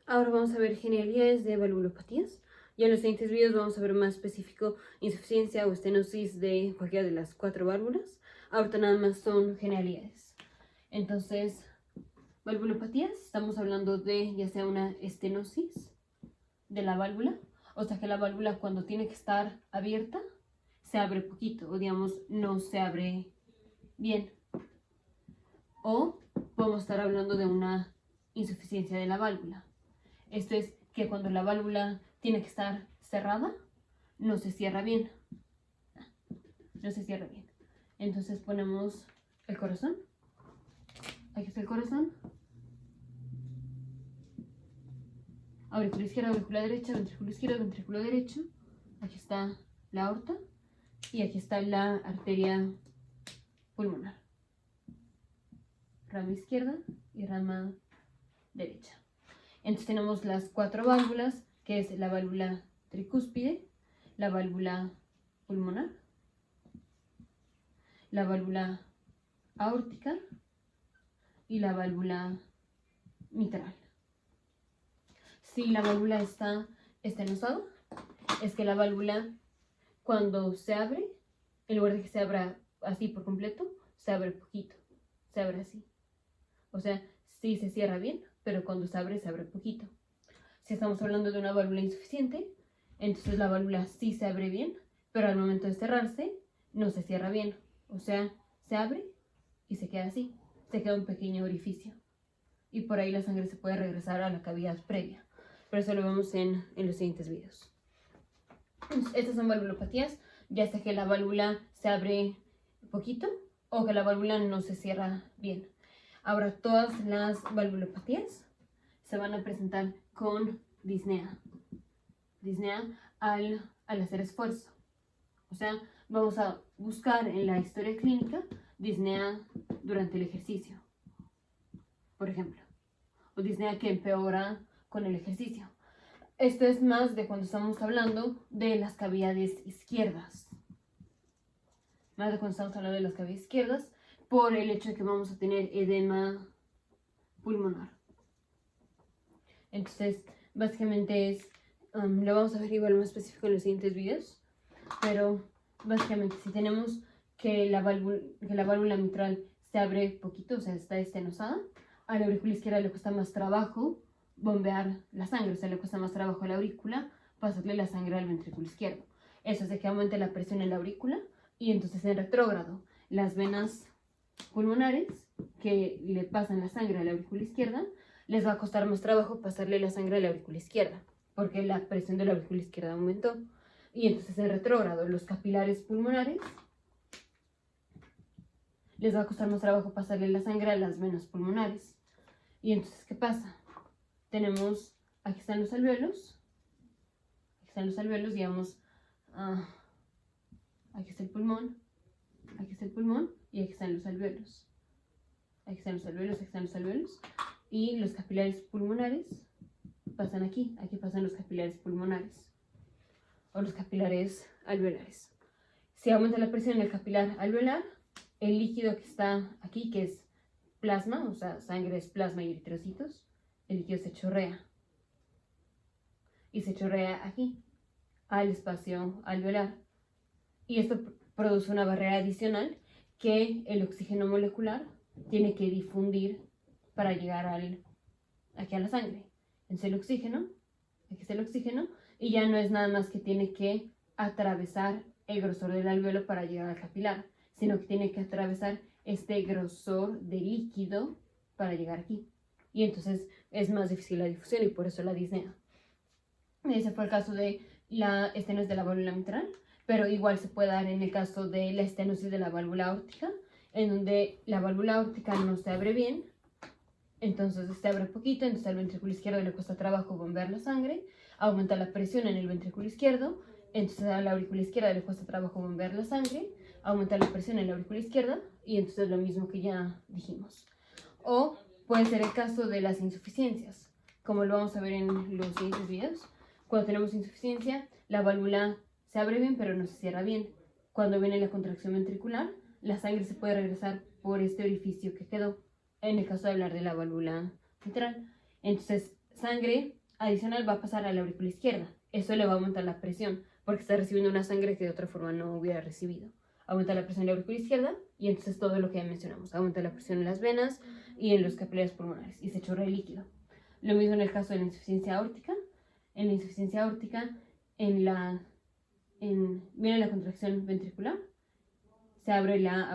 Ahora vamos a ver generalidades de valvulopatías. Ya en los siguientes videos vamos a ver más específico insuficiencia o estenosis de cualquiera de las 4 válvulas. Ahorita nada más son generalidades. Entonces, valvulopatías, estamos hablando de ya sea una estenosis de la válvula, o sea que la válvula cuando tiene que estar abierta se abre poquito, o digamos no se abre bien. O podemos estar hablando de una insuficiencia de la válvula. Esto es que cuando la válvula tiene que estar cerrada, no se cierra bien. No se cierra bien. Entonces ponemos el corazón. Aquí está el corazón. Aurícula izquierda, aurícula derecha, ventrículo izquierdo, ventrículo derecho. Aquí está la aorta. Y aquí está la arteria pulmonar. Rama izquierda y rama derecha. Entonces tenemos las 4 válvulas, que es la válvula tricúspide, la válvula pulmonar, la válvula aórtica y la válvula mitral. Si la válvula está estenosada, es que la válvula cuando se abre, en lugar de que se abra así por completo, se abre poquito, se abre así. O sea, sí se cierra bien, pero cuando se abre poquito. Si estamos hablando de una válvula insuficiente, entonces la válvula sí se abre bien, pero al momento de cerrarse no se cierra bien. O sea, se abre y se queda así, se queda un pequeño orificio. Y por ahí la sangre se puede regresar a la cavidad previa. Pero eso lo vemos en los siguientes videos. Estas son valvulopatías, ya sea que la válvula se abre poquito o que la válvula no se cierra bien. Ahora, todas las valvulopatías se van a presentar con disnea. Disnea al hacer esfuerzo. O sea, vamos a buscar en la historia clínica disnea durante el ejercicio, por ejemplo. O disnea que empeora con el ejercicio. Esto es más de cuando estamos hablando de las cavidades izquierdas. Más de cuando estamos hablando de las cavidades izquierdas, por el hecho de que vamos a tener edema pulmonar. Entonces, básicamente es, lo vamos a ver igual más específico en los siguientes videos, pero básicamente si tenemos que la válvula mitral se abre poquito, o sea, está estenosada, a la aurícula izquierda le cuesta más trabajo bombear la sangre, o sea, le cuesta más trabajo a la aurícula pasarle la sangre al ventrículo izquierdo. Eso hace que aumente la presión en la aurícula y entonces en retrógrado las venas pulmonares que le pasan la sangre a la aurícula izquierda les va a costar más trabajo pasarle la sangre a la aurícula izquierda porque la presión de la aurícula izquierda aumentó. Y entonces en retrógrado los capilares pulmonares les va a costar más trabajo pasarle la sangre a las venas pulmonares. Y entonces, ¿qué pasa? Tenemos, aquí están los alvéolos, digamos, aquí está el pulmón y aquí están los alvéolos. Aquí están los alvéolos y los capilares pulmonares pasan aquí pasan los capilares pulmonares o los capilares alveolares. Si aumenta la presión en el capilar alveolar, el líquido que está aquí, que es plasma, o sea, sangre es plasma y eritrocitos, el líquido se chorrea. Y se chorrea aquí, al espacio alveolar. Y esto produce una barrera adicional que el oxígeno molecular tiene que difundir para llegar aquí a la sangre. Entonces el oxígeno, aquí está el oxígeno, y ya no es nada más que tiene que atravesar el grosor del alvéolo para llegar al capilar, sino que tiene que atravesar este grosor de líquido para llegar aquí. Y entonces es más difícil la difusión y por eso la disnea. Ese fue el caso de la estenosis de la válvula mitral, pero igual se puede dar en el caso de la estenosis de la válvula aórtica, en donde la válvula aórtica no se abre bien, entonces se abre poquito, entonces al ventrículo izquierdo le cuesta trabajo bombear la sangre, aumenta la presión en el ventrículo izquierdo, entonces a la aurícula izquierda le cuesta trabajo bombear la sangre, aumenta la presión en la aurícula izquierda y entonces lo mismo que ya dijimos. O puede ser el caso de las insuficiencias, como lo vamos a ver en los siguientes videos. Cuando tenemos insuficiencia, la válvula se abre bien pero no se cierra bien. Cuando viene la contracción ventricular, la sangre se puede regresar por este orificio que quedó, en el caso de hablar de la válvula mitral. Entonces sangre adicional va a pasar a la aurícula izquierda. Eso le va a aumentar la presión, porque está recibiendo una sangre que de otra forma no hubiera recibido. Aumenta la presión en la aurícula izquierda y entonces todo lo que ya mencionamos. Aumenta la presión en las venas y en los capilares pulmonares y se chorrea el líquido. Lo mismo en el caso de la insuficiencia aórtica. En la insuficiencia aórtica, viene la contracción ventricular, se abre la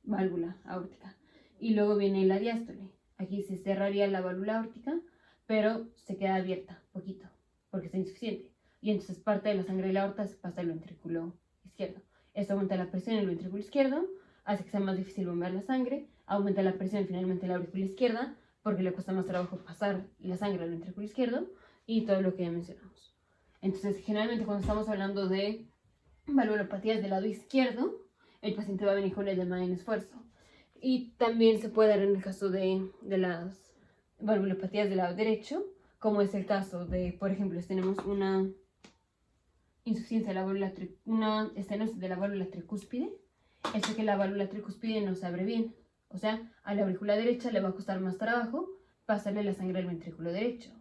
válvula aórtica y luego viene la diástole. Aquí se cerraría la válvula aórtica, pero se queda abierta poquito porque está insuficiente y entonces parte de la sangre de la aorta se pasa al ventrículo izquierdo. Esto aumenta la presión en el ventrículo izquierdo, hace que sea más difícil bombear la sangre, aumenta la presión finalmente en la aurícula izquierda porque le cuesta más trabajo pasar la sangre al ventrículo izquierdo y todo lo que ya mencionamos. Entonces, generalmente cuando estamos hablando de valvulopatías del lado izquierdo, el paciente va a venir con edema en esfuerzo. Y también se puede dar en el caso de las valvulopatías del lado derecho, como es el caso de, por ejemplo, si tenemos una insuficiencia de la válvula, una estenosis de la válvula tricúspide, es que la válvula tricúspide no se abre bien. O sea, a la aurícula derecha le va a costar más trabajo pasarle la sangre al ventrículo derecho.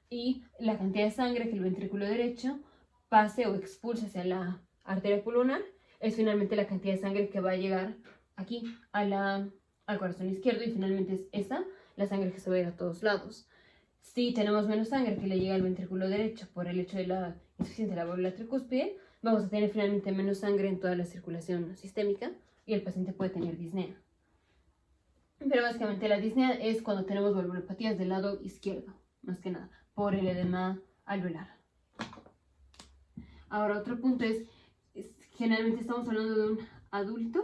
Y la cantidad de sangre que el ventrículo derecho pase o expulse hacia la arteria pulmonar es finalmente la cantidad de sangre que va a llegar aquí al corazón izquierdo y finalmente es esa la sangre que se va a ir a todos lados. Si tenemos menos sangre que le llega al ventrículo derecho por el hecho de la insuficiencia de la válvula tricúspide, vamos a tener finalmente menos sangre en toda la circulación sistémica y el paciente puede tener disnea. Pero básicamente la disnea es cuando tenemos valvulopatías del lado izquierdo, más que nada, por el edema alveolar. Ahora otro punto es generalmente estamos hablando de un adulto.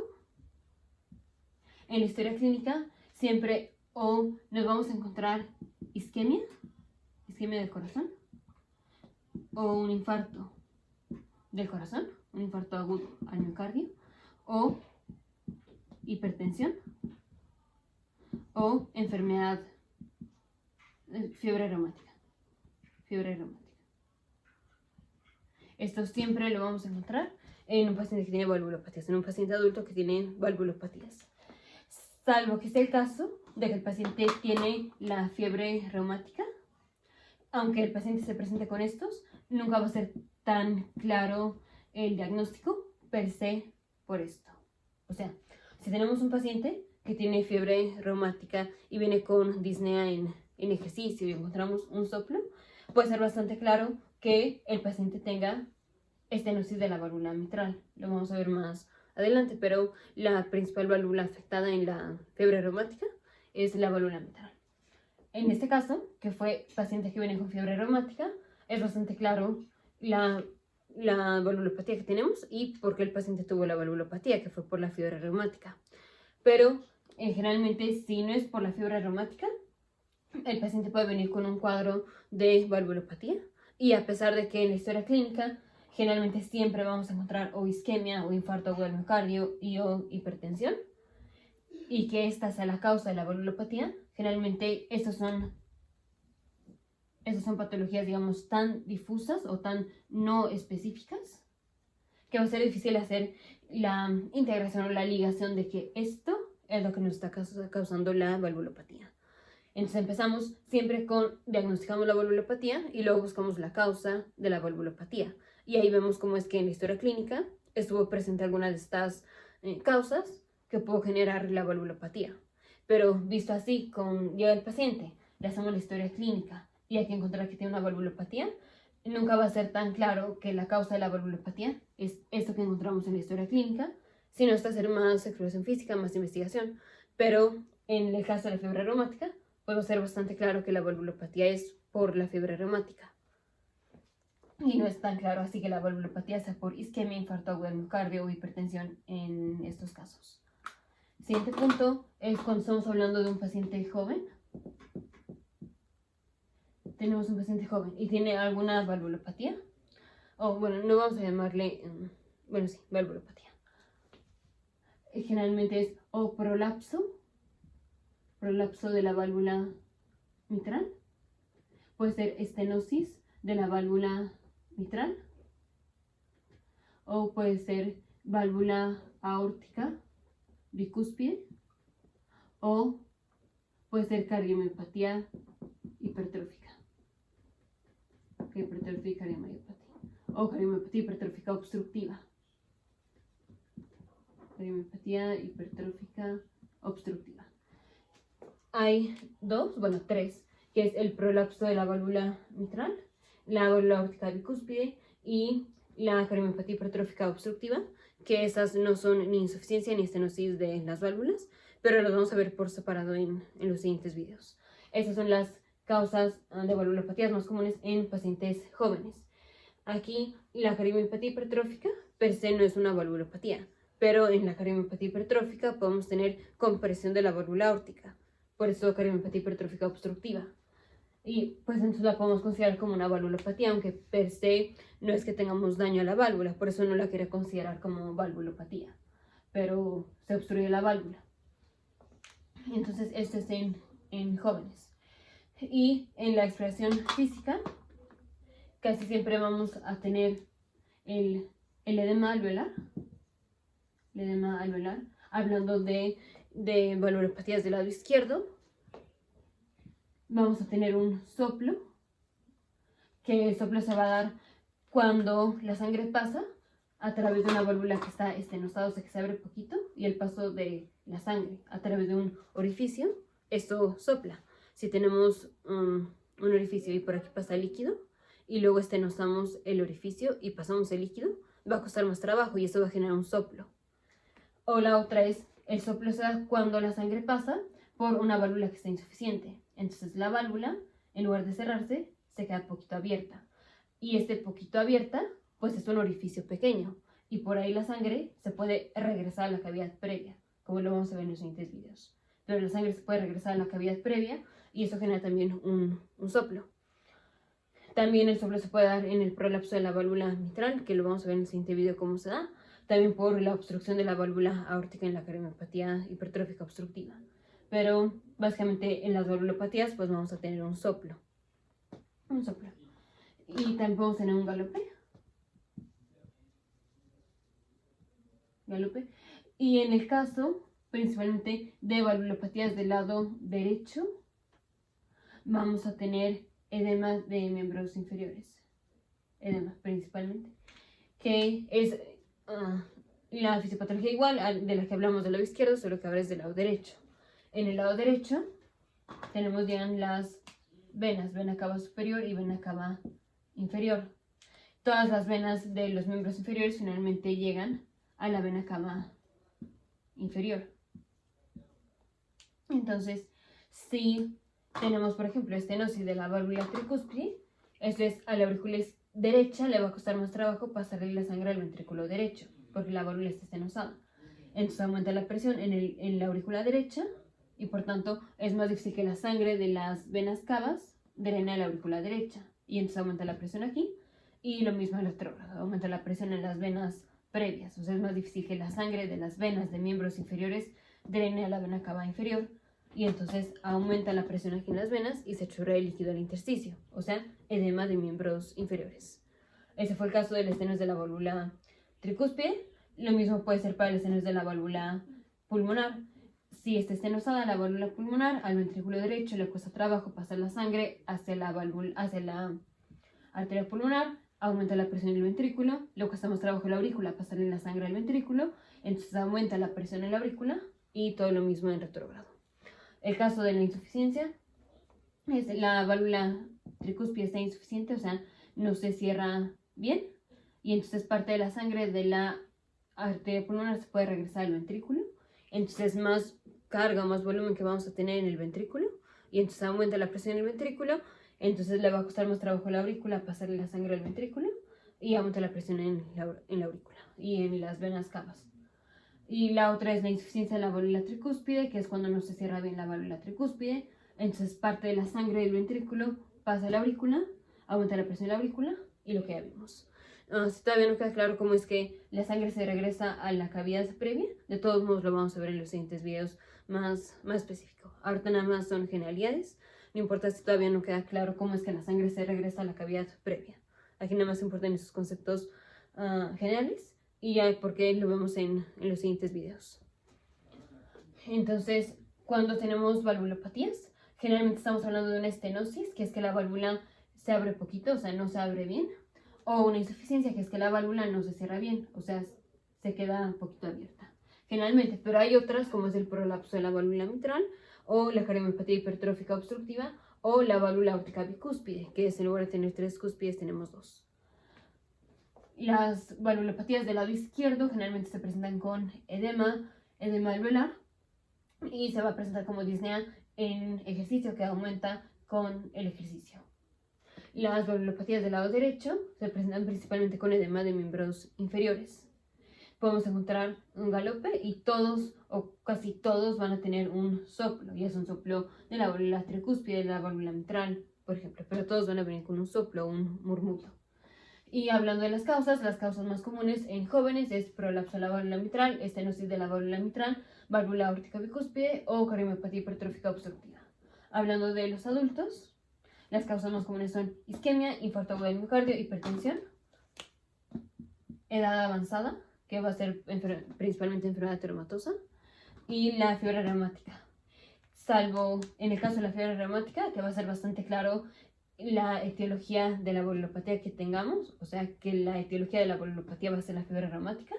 En la historia clínica siempre o nos vamos a encontrar isquemia del corazón, o un infarto del corazón, un infarto agudo al miocardio, o hipertensión, o enfermedad, fiebre reumática. Esto siempre lo vamos a encontrar en un paciente que tiene valvulopatías, en un paciente adulto que tiene valvulopatías. Salvo que sea el caso de que el paciente tiene la fiebre reumática, aunque el paciente se presente con estos, nunca va a ser tan claro el diagnóstico per se por esto. O sea, si tenemos un paciente que tiene fiebre reumática y viene con disnea en ejercicio y encontramos un soplo, puede ser bastante claro que el paciente tenga estenosis de la válvula mitral. Lo vamos a ver más adelante, pero la principal válvula afectada en la fiebre reumática es la válvula mitral. En este caso, que fue paciente que viene con fiebre reumática, es bastante claro la valvulopatía que tenemos y por qué el paciente tuvo la valvulopatía, que fue por la fiebre reumática. Pero generalmente, si no es por la fiebre reumática, el paciente puede venir con un cuadro de valvulopatía y a pesar de que en la historia clínica generalmente siempre vamos a encontrar o isquemia o infarto agudo del miocardio y o hipertensión y que esta sea la causa de la valvulopatía, generalmente esas son patologías, digamos, tan difusas o tan no específicas que va a ser difícil hacer la integración o la ligación de que esto es lo que nos está causando la valvulopatía. Entonces empezamos siempre diagnosticamos la valvulopatía y luego buscamos la causa de la valvulopatía. Y ahí vemos cómo es que en la historia clínica estuvo presente alguna de estas causas que pudo generar la valvulopatía. Pero visto así, llega el paciente, le hacemos la historia clínica y hay que encontrar que tiene una valvulopatía, nunca va a ser tan claro que la causa de la valvulopatía es esto que encontramos en la historia clínica, sino hasta hacer más exploración física, más investigación. Pero en el caso de la fiebre reumática, puede ser bastante claro que la valvulopatía es por la fiebre reumática. Y no es tan claro así que la valvulopatía sea por isquemia, infarto agudo del miocardio o hipertensión en estos casos. Siguiente punto es cuando estamos hablando de un paciente joven. Tenemos un paciente joven y tiene alguna valvulopatía. Bueno, no vamos a llamarle, valvulopatía. Generalmente es o prolapso de la válvula mitral. Puede ser estenosis de la válvula mitral. O puede ser válvula aórtica bicúspide. O puede ser cardiomiopatía hipertrófica. Hipertrófica y cardiomyopatía. O cardiomyopatía hipertrófica obstructiva. Cardiomyopatía hipertrófica obstructiva. Hay tres, que es el prolapso de la válvula mitral, la válvula aórtica bicúspide y la cardiomyopatía hipertrófica obstructiva, que esas no son ni insuficiencia ni estenosis de las válvulas, pero las vamos a ver por separado en los siguientes videos. Esas son las causas de valvulopatías más comunes en pacientes jóvenes. Aquí la cardiomyopatía hipertrófica per se no es una valvulopatía, pero en la cardiomyopatía hipertrófica podemos tener compresión de la válvula aórtica, por eso cardiomyopatía hipertrófica obstructiva. Y pues entonces la podemos considerar como una valvulopatía, aunque per se no es que tengamos daño a la válvula, por eso no la quiero considerar como valvulopatía, pero se obstruye la válvula. Entonces esto es en jóvenes. Y en la exploración física casi siempre vamos a tener el edema alveolar. El edema alveolar, hablando de valvulopatías del lado izquierdo, vamos a tener un soplo, que el soplo se va a dar cuando la sangre pasa a través de una válvula que está estenosada, o sea que se abre poquito, y el paso de la sangre a través de un orificio, esto sopla. Si tenemos un orificio y por aquí pasa el líquido, y luego estenosamos el orificio y pasamos el líquido, va a costar más trabajo y eso va a generar un soplo. O la otra es, el soplo se da cuando la sangre pasa por una válvula que está insuficiente. Entonces la válvula, en lugar de cerrarse, se queda poquito abierta. Y este poquito abierta, pues es un orificio pequeño. Y por ahí la sangre se puede regresar a la cavidad previa, como lo vamos a ver en los siguientes videos. Pero la sangre se puede regresar a la cavidad previa y eso genera también un soplo. También el soplo se puede dar en el prolapso de la válvula mitral, que lo vamos a ver en el siguiente video cómo se da. También por la obstrucción de la válvula aórtica en la cardiomyopatía hipertrófica obstructiva. Pero básicamente en las valvulopatías pues vamos a tener un soplo. Un soplo. Y también podemos tener un galope. Galope. Y en el caso principalmente de valvulopatías del lado derecho, vamos a tener edema de miembros inferiores. Edema principalmente. Que es la fisiopatología igual de la que hablamos del lado izquierdo, solo que ahora es del lado derecho. En el lado derecho tenemos ya las venas, vena cava superior y vena cava inferior. Todas las venas de los miembros inferiores finalmente llegan a la vena cava inferior. Entonces, si tenemos, por ejemplo, estenosis de la válvula tricúspide, esto es a la aurícula derecha le va a costar más trabajo pasarle la sangre al ventrículo derecho, porque la válvula está estenosada. Entonces aumenta la presión en la aurícula derecha y por tanto es más difícil que la sangre de las venas cavas drene a la aurícula derecha. Y entonces aumenta la presión aquí y lo mismo en el retrógrado, aumenta la presión en las venas previas. O sea, es más difícil que la sangre de las venas de miembros inferiores drene a la vena cava inferior. Y entonces aumenta la presión aquí en las venas y se chorrea el líquido al intersticio, o sea, edema de miembros inferiores. Ese fue el caso del estenosis de la válvula tricúspide. Lo mismo puede ser para el estenosis de la válvula pulmonar. Si está estenosada la válvula pulmonar, al ventrículo derecho le cuesta trabajo pasar la sangre hacia la arteria pulmonar, aumenta la presión en el ventrículo, le cuesta más trabajo a la aurícula pasarle la sangre al ventrículo, entonces aumenta la presión en la aurícula y todo lo mismo en retrógrado. El caso de la insuficiencia es la válvula tricúspide está insuficiente, o sea, no se cierra bien y entonces parte de la sangre de la arteria pulmonar se puede regresar al ventrículo, entonces más carga, más volumen que vamos a tener en el ventrículo y entonces aumenta la presión en el ventrículo, entonces le va a costar más trabajo a la aurícula pasarle la sangre al ventrículo y aumenta la presión en la aurícula y en las venas cavas. Y la otra es la insuficiencia de la válvula tricúspide, que es cuando no se cierra bien la válvula tricúspide. Entonces parte de la sangre del ventrículo pasa a la aurícula, aumenta la presión en la aurícula y lo que ya vimos. Si todavía no queda claro cómo es que la sangre se regresa a la cavidad previa, de todos modos lo vamos a ver en los siguientes videos más específico. Ahorita nada más son generalidades, no importa si todavía no queda claro cómo es que la sangre se regresa a la cavidad previa. Aquí nada más importan esos conceptos generales. Y ya porque lo vemos en los siguientes videos. Entonces, cuando tenemos valvulopatías, Generalmente estamos hablando de una estenosis, que es que la válvula se abre poquito, o sea, no se abre bien, o una insuficiencia, que es que la válvula no se cierra bien, o sea, se queda un poquito abierta. Generalmente, pero hay otras como es el prolapso de la válvula mitral, o la cardiomiopatía hipertrófica obstructiva, o la válvula aórtica bicúspide, que es en lugar de tener 3 cúspides tenemos 2. Las valvulopatías del lado izquierdo generalmente se presentan con edema alveolar, y se va a presentar como disnea en ejercicio, que aumenta con el ejercicio. Las valvulopatías del lado derecho se presentan principalmente con edema de miembros inferiores. Podemos encontrar un galope y todos o casi todos van a tener un soplo, y es un soplo de la válvula tricúspide, de la válvula mitral, por ejemplo, pero todos van a venir con un soplo o un murmullo. Y hablando de las causas más comunes en jóvenes es prolapso de la válvula mitral, estenosis de la válvula mitral, válvula aórtica bicúspide o cardiomiopatía hipertrófica obstructiva. Hablando de los adultos, las causas más comunes son isquemia, infarto agudo del miocardio, hipertensión, edad avanzada, que va a ser principalmente enfermedad reumatosa, y la fiebre reumática. Salvo en el caso de la fiebre reumática, que va a ser bastante claro la etiología de la valvulopatía que tengamos, o sea que la etiología de la valvulopatía va a ser la fiebre reumática.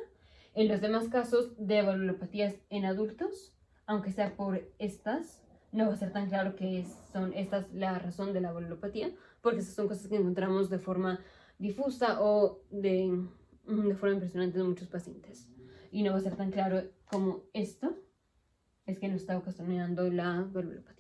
En los demás casos de valvulopatías en adultos, aunque sea por estas, no va a ser tan claro que son estas la razón de la valvulopatía, porque esas son cosas que encontramos de forma difusa o de forma impresionante en muchos pacientes. Y no va a ser tan claro como esto es que nos está ocasionando la valvulopatía.